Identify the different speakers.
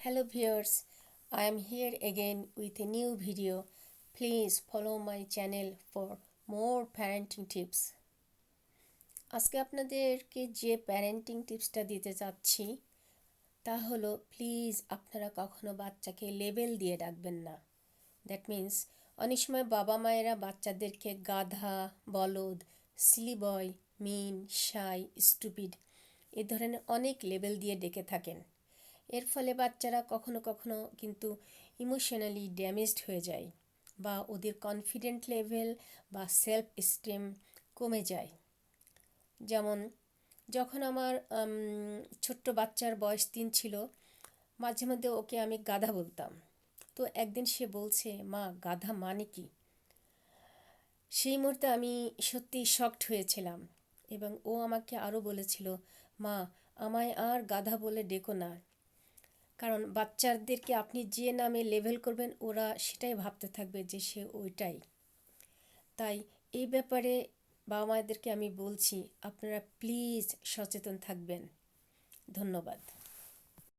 Speaker 1: Hello viewers, I am here again with a new video. Please follow my channel for more parenting tips. আজকে আপনাদেরকে যে parenting টিপসটা দিতে চাচ্ছি তা হলো প্লিজ আপনারা কখনো বাচ্চাকে লেবেল দিয়ে ডাকবেন না। দ্যাট মিন্স অনেক সময় বাবা মায়েরা বাচ্চাদেরকে গাধা, বলদ, সিলি বয়, মিন, শাই, স্টুপিড এ ধরনের অনেক লেবেল দিয়ে ডেকে থাকেন। এর ফলে বাচ্চারা কখনো কখনো কিন্তু ইমোশনালি ড্যামেজড হয়ে যায় বা ওদের কনফিডেন্ট লেভেল বা সেলফ এস্টিম কমে যায়। যেমন যখন আমার ছোট্ট বাচ্চার বয়স 3 ছিল, মাঝে মধ্যে ওকে আমি গাধা বলতাম। তো একদিন সে বলছে, মা গাধা মানে কি? সেই মুহূর্তে আমি সত্যিই শকড হয়েছিলাম এবং ও আমাকে আরও বলেছিল, মা আমায় আর গাধা বলে ডেকো না। কারণ বাচ্চাদেরকে আপনি যে নামে লেবেল করবেন ওরা সেটাই ভাবতে থাকবে যে সে ওইটাই। তাই এই ব্যাপারে বাবা মায়েদেরকে আমি বলছি, আপনারা প্লিজ সচেতন থাকবেন। ধন্যবাদ।